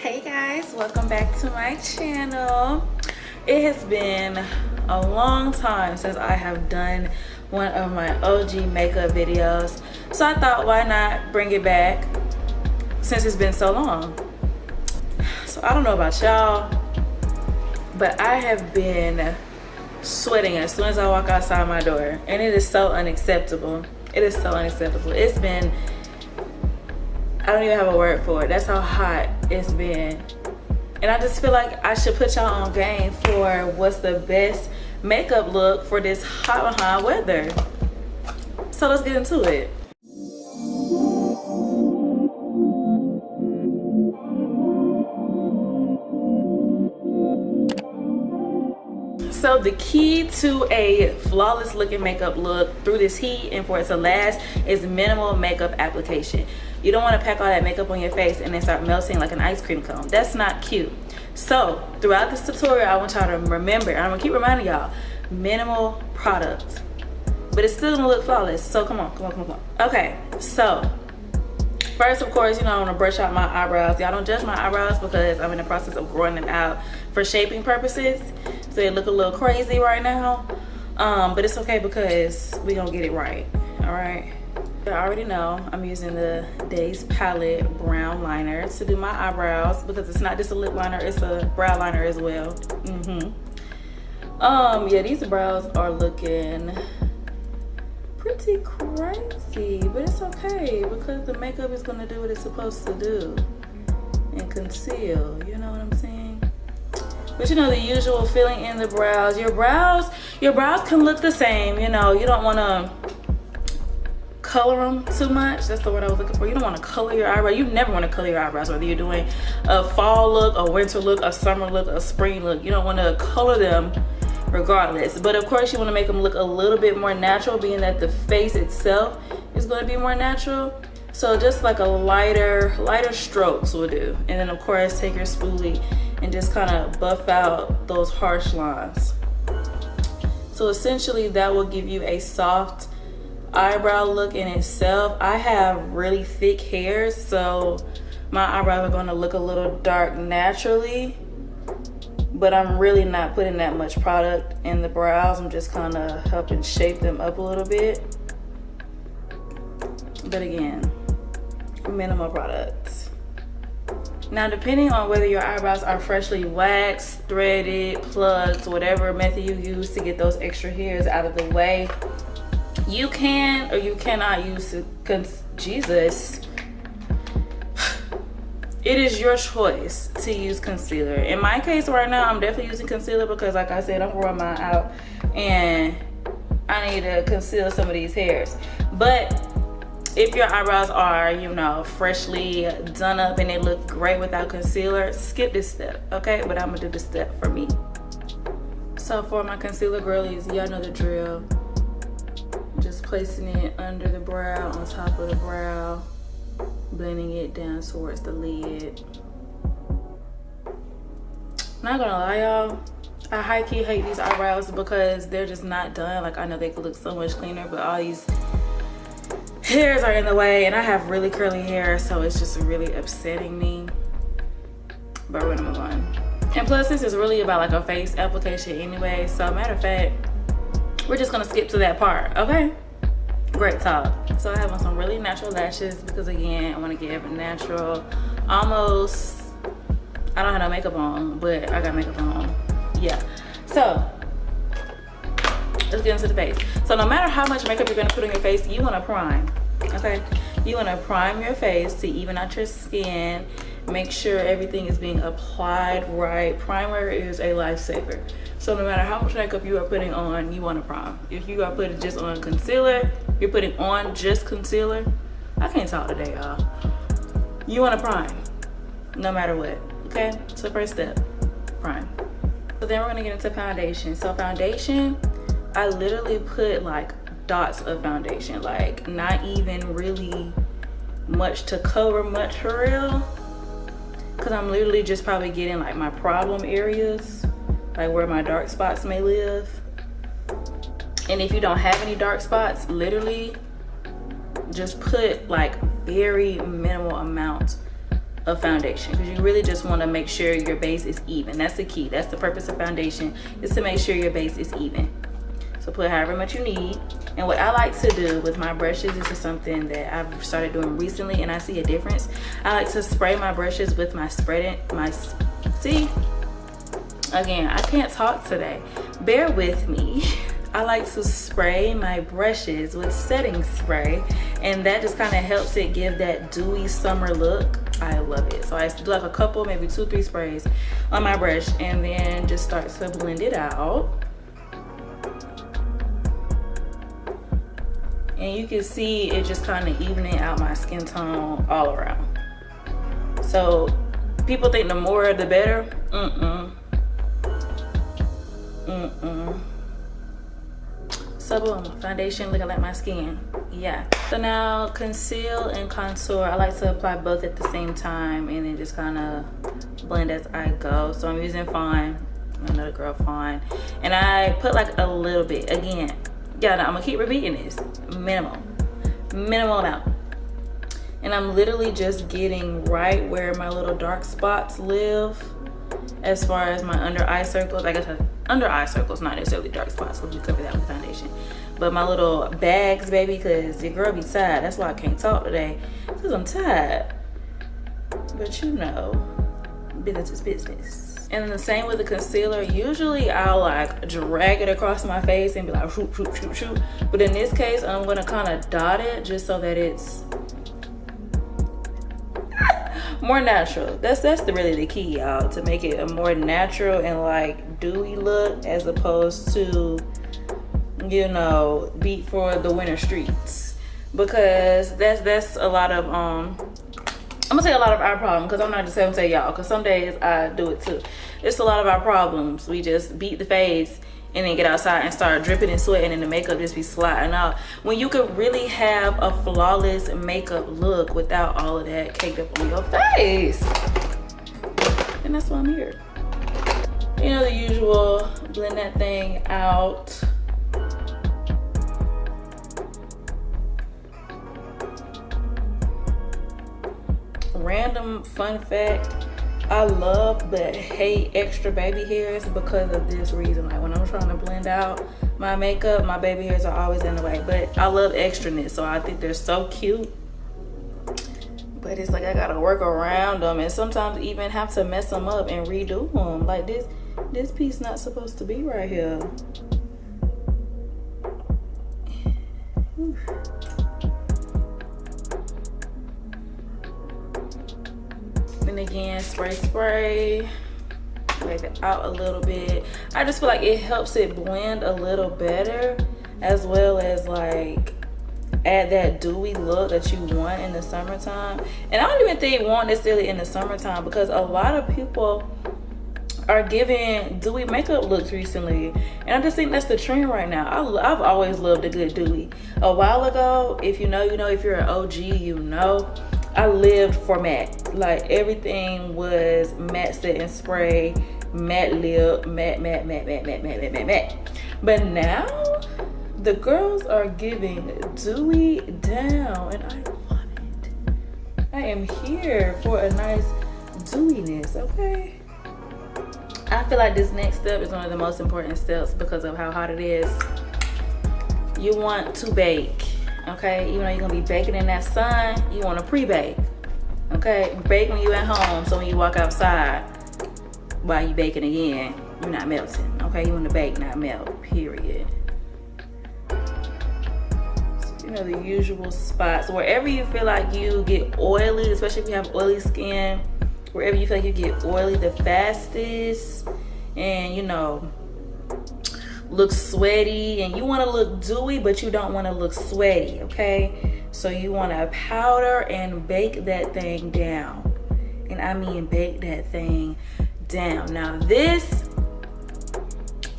Hey guys, welcome back to my channel. It has been a long time since I have done one of my OG makeup videos, so I thought why not bring it back since it's been so long. So I don't know about y'all, but I have been sweating as soon as I walk outside my door, and it is so unacceptable. It is so unacceptable. It's been, I don't even have a word for it. That's how hot it's been. And I just feel like I should put y'all on game for what's the best makeup look for this hot weather. So let's get into it. So the key to a flawless looking makeup look through this heat and for it to last is minimal makeup application. You don't want to pack all that makeup on your face and then start melting like an ice cream cone. That's not cute. So throughout this tutorial, I want y'all to remember, and I'm gonna keep reminding y'all, minimal product, but it's still gonna look flawless. So come on. Okay, so first, of course, I want to brush out my eyebrows. Y'all don't judge my eyebrows because I'm in the process of growing them out for shaping purposes. So they look a little crazy right now. But it's okay because we're going to get it right. All right. I already know I'm using the Daispalette brown liner to do my eyebrows because it's not just a lip liner, it's a brow liner as well. Yeah, these brows are looking pretty crazy, but it's okay because the makeup is going to do what it's supposed to do and conceal, you know what I'm saying? But the usual filling in the brows. Your brows can look the same, you don't want to color them too much. That's the word I was looking for. You don't want to color your eyebrows. You never want to color your eyebrows, whether you're doing a fall look, a winter look, a summer look, a spring look. You don't want to color them regardless, but of course you want to make them look a little bit more natural, being that the face itself is going to be more natural. So just like a lighter strokes will do, and then of course take your spoolie and just kind of buff out those harsh lines. So essentially that will give you a soft eyebrow look in itself. I have really thick hair, so my eyebrows are going to look a little dark naturally, but I'm really not putting that much product in the brows. I'm just kind of helping shape them up a little bit. But again, minimal product. Now, depending on whether your eyebrows are freshly waxed, threaded, plucked, whatever method you use to get those extra hairs out of the way, you can or you cannot use Jesus. It is your choice to use concealer. In my case right now, I'm definitely using concealer because like I said, I'm growing mine out and I need to conceal some of these hairs. But if your eyebrows are, freshly done up and they look great without concealer, skip this step, okay? But I'm gonna do this step for me. So for my concealer girlies, y'all know the drill. Just placing it under the brow, on top of the brow, blending it down towards the lid. Not gonna lie, y'all, I high-key hate these eyebrows because they're just not done. Like, I know they could look so much cleaner, but all these hairs are in the way, and I have really curly hair, so it's just really upsetting me. But we're gonna move on. And plus, this is really about like a face application anyway, so matter of fact, we're just gonna skip to that part, okay? Great talk. So I have on some really natural lashes because again, I want to give natural, almost, I don't have no makeup on, but I got makeup on. Yeah. So let's get into the face. So no matter how much makeup you're going to put on your face, you want to prime, okay? You want to prime your face to even out your skin, make sure everything is being applied right. Primer is a lifesaver. So no matter how much makeup you are putting on, you want to prime. If you are putting just on concealer, you're putting on just concealer, I can't talk today, y'all. You want to prime no matter what, okay? So first step, prime. So then we're going to get into foundation. So foundation, I literally put like dots of foundation, like not even really much to cover much for real, because I'm literally just probably getting like my problem areas, like where my dark spots may live. And if you don't have any dark spots, literally just put like very minimal amount of foundation, because you really just want to make sure your base is even. That's the key. That's the purpose of foundation, is to make sure your base is even. So put however much you need. And what I like to do with my brushes, this is something that I've started doing recently and I see a difference. I like to spray my brushes with my see, again, I can't talk today. Bear with me. I like to spray my brushes with setting spray, and that just kind of helps it give that dewy summer look. I love it. So I do like a couple, maybe 2-3 sprays on my brush, and then just start to blend it out. And you can see it just kind of evening out my skin tone all around. So people think the more the better. So boom, foundation looking like my skin. Yeah. So now conceal and contour, I like to apply both at the same time and then just kind of blend as I go. So I'm using Fawn, another Girl Fawn, and I put like a little bit. Again, yeah, I'm gonna keep repeating this. Minimal amount. And I'm literally just getting right where my little dark spots live, as far as my under eye circles. I guess under eye circles, not necessarily dark spots, because we cover that with foundation. But my little bags, baby, because your girl be tired. That's why I can't talk today, because I'm tired. But you know, business is business. And then the same with the concealer. Usually I'll like drag it across my face and be like shoot, shoot, shoot, shoot. But in this case, I'm gonna kind of dot it just so that it's more natural. That's really the key, y'all, to make it a more natural and like dewy look, as opposed to, you know, beat for the winter streets. Because that's a lot of I'm gonna say a lot of our problem, because I'm not just gonna say y'all, because some days I do it too. It's a lot of our problems. We just beat the face and then get outside and start dripping and sweating, and the makeup just be sliding out. When you could really have a flawless makeup look without all of that caked up on your face. And that's why I'm here. You know, the usual, blend that thing out. Random fun fact, I love but hate extra baby hairs because of this reason. Like when I'm trying to blend out my makeup, my baby hairs are always in the way. But I love extraness, so I think they're so cute. But it's like I gotta work around them, and sometimes even have to mess them up and redo them. Like this piece not supposed to be right here. And again, spray, wave it out a little bit. I just feel like it helps it blend a little better, as well as like add that dewy look that you want in the summertime. And I don't even think want necessarily in the summertime, because a lot of people are giving dewy makeup looks recently, and I just think that's the trend right now. I've always loved a good dewy. A while ago, if you know, you know. If you're an OG, you know, I lived for matte. Like everything was matte set and spray, matte lip, matte. But now the girls are giving dewy down, and I love it. I am here for a nice dewiness, okay? I feel like this next step is one of the most important steps because of how hot it is. You want to bake. Okay, even though you're gonna be baking in that sun, you want to pre-bake. Okay, bake when you're at home, so when you walk outside while you baking again, you're not melting. Okay, you want to bake, not melt, period. So, you know, the usual spots. Wherever you feel like you get oily, especially if you have oily skin, wherever you feel like you get oily the fastest, and you know, look sweaty, and you want to look dewy but you don't want to look sweaty, okay? So you want to powder and bake that thing down, and I mean bake that thing down. Now this,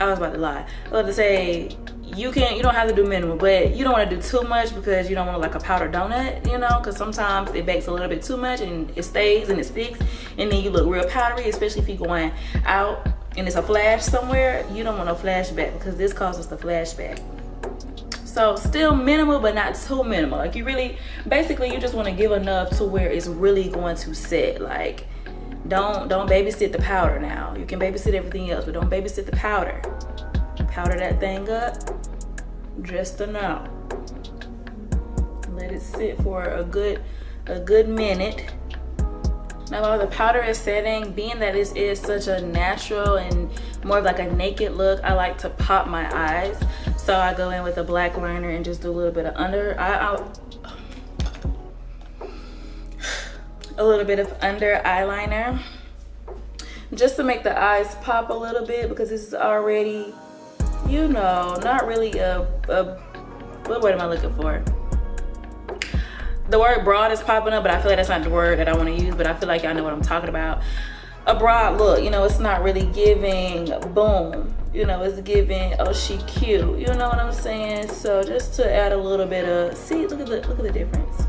I was about to lie. I was about to say you don't have to do minimal, but you don't want to do too much because you don't want to like a powder donut, you know, because sometimes it bakes a little bit too much and it stays and it sticks, and then you look real powdery, especially if you're going out and it's a flash somewhere. You don't want no flashback, because this causes the flashback. So still minimal, but not too minimal. Like you really, basically you just want to give enough to where it's really going to set. Like don't babysit the powder now. You can babysit everything else, but don't babysit the powder. Powder that thing up just enough. Let it sit for a good minute. Now while the powder is setting, being that this is such a natural and more of like a naked look, I like to pop my eyes. So I go in with a black liner and just do a little bit of under eyeliner, just to make the eyes pop a little bit, because this is already, you know, not really what word am I looking for? The word broad is popping up, but I feel like that's not the word that I want to use, but I feel like y'all know what I'm talking about. A broad look, you know, it's not really giving boom, you know, it's giving, oh, she cute, you know what I'm saying? So just to add a little bit of, see, look at the difference.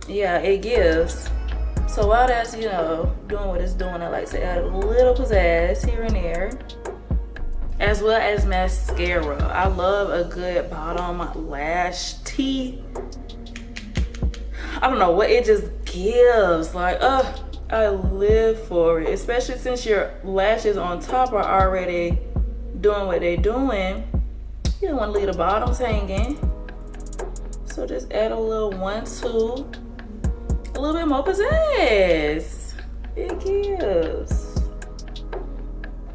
Yeah, it gives. So while that's, you know, doing what it's doing, I like to add a little pizzazz here and there, as well as mascara. I love a good bottom lash tee. I don't know what it just gives. Like, I live for it. Especially since your lashes on top are already doing what they're doing. You don't want to leave the bottoms hanging. So just add a little 1-2. A little bit more pizzazz. It gives.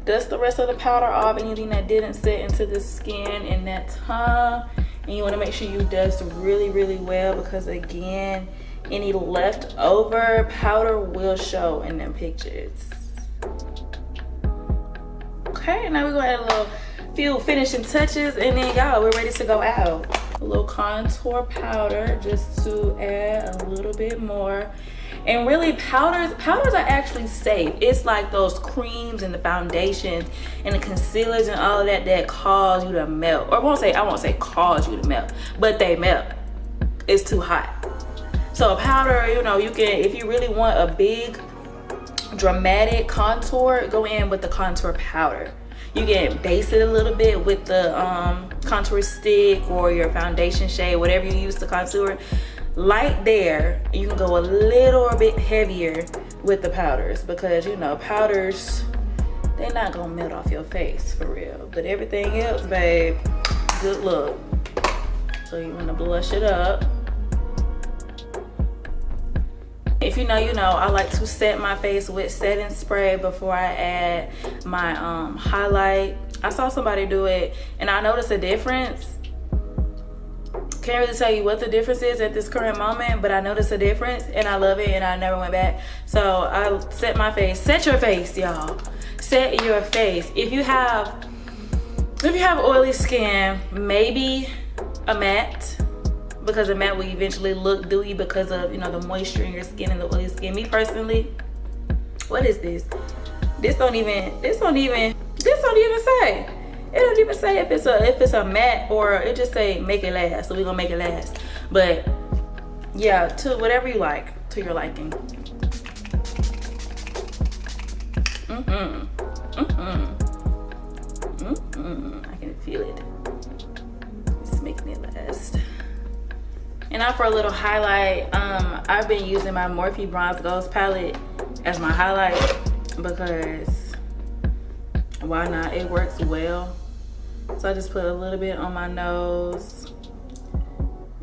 Dust the rest of the powder off, anything that didn't set into the skin in that time. And you want to make sure you dust really, really well, because again, any leftover powder will show in them pictures. Okay, now we're gonna add a few finishing touches, and then y'all, we're ready to go out. A little contour powder just to add a little bit more. And really, powders are actually safe. It's like those creams and the foundations and the concealers and all of that cause you to melt. Or I won't say cause you to melt, but they melt. It's too hot. So a powder, you know, you can, if you really want a big dramatic contour, go in with the contour powder. You can base it a little bit with the contour stick or your foundation shade, whatever you use to contour. Light there, you can go a little bit heavier with the powders, because you know powders, they're not gonna melt off your face for real, but everything else, babe, good look. So you want to blush it up. If you know, you know, I like to set my face with setting spray before I add my highlight. I saw somebody do it and I noticed a difference. Can't really tell you what the difference is at this current moment, but I noticed a difference and I love it and I never went back. So I set my face. Set your face, y'all. Set your face. If you have oily skin, maybe a matte, because a matte will eventually look dewy because of, you know, the moisture in your skin and the oily skin. Me personally, what is this? This don't even say. It don't even say if it's a matte, or it just say make it last. So we're gonna make it last. But yeah, to whatever you like, to your liking. I can feel it. It's making it last. And now for a little highlight, I've been using my Morphe Bronze Ghost palette as my highlight, because why not? It works well. So I just put a little bit on my nose,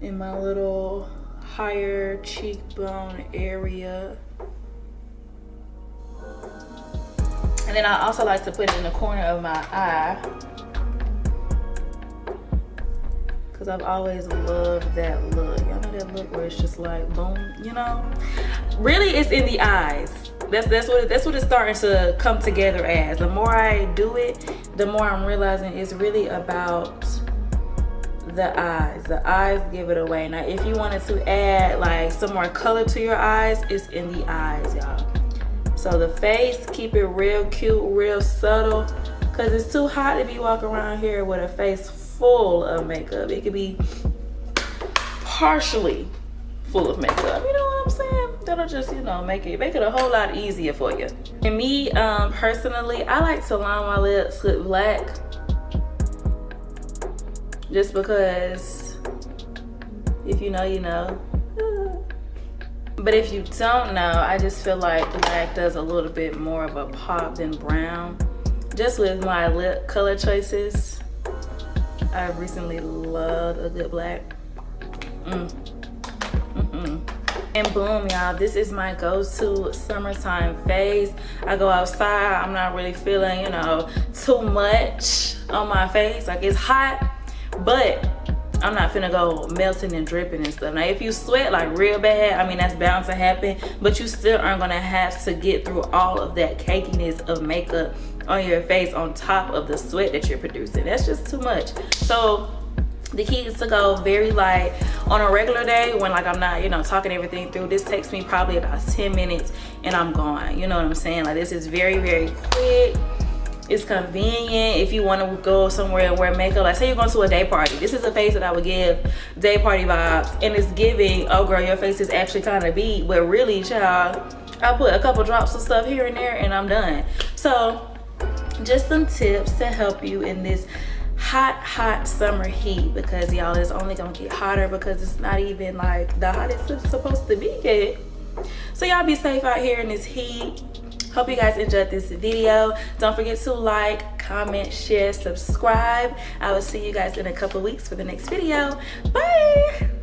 in my little higher cheekbone area. And then I also like to put it in the corner of my eye, because I've always loved that look. Y'all know that look where it's just like boom, you know? Really, it's in the eyes. That's what it's starting to come together as. The more I do it, the more I'm realizing it's really about the eyes. The eyes give it away. Now, if you wanted to add like some more color to your eyes, it's in the eyes, y'all. So the face, keep it real cute, real subtle, because it's too hot to be walking around here with a face full of makeup. It could be partially full of makeup, you know what I'm saying? That'll just, you know, make it a whole lot easier for you. And me, personally, I like to line my lips with black, just because if you know, you know. But if you don't know, I just feel like black does a little bit more of a pop than brown. Just with my lip color choices, I recently loved a good black. And boom, y'all, this is my go-to summertime face. I go outside, I'm not really feeling, you know, too much on my face. Like, it's hot, but I'm not finna go melting and dripping and stuff. Now, if you sweat like real bad, I mean, that's bound to happen, but you still aren't gonna have to get through all of that cakiness of makeup on your face on top of the sweat that you're producing. That's just too much. So the key is to go very light on a regular day when like I'm not, you know, talking everything through. This takes me probably about 10 minutes and I'm gone. You know what I'm saying? Like, this is very, very quick. It's convenient if you want to go somewhere and wear makeup. Like, say you're going to a day party. This is a face that I would give day party vibes, and it's giving, oh girl, your face is actually kind of beat, but really, child, I put a couple drops of stuff here and there and I'm done. So just some tips to help you in this hot summer heat, because y'all, it's only gonna get hotter because it's not even like the hottest it's supposed to be yet. So y'all be safe out here in this heat. Hope you guys enjoyed this video. Don't forget to like, comment, share, subscribe. I will see you guys in a couple weeks for the next video. Bye.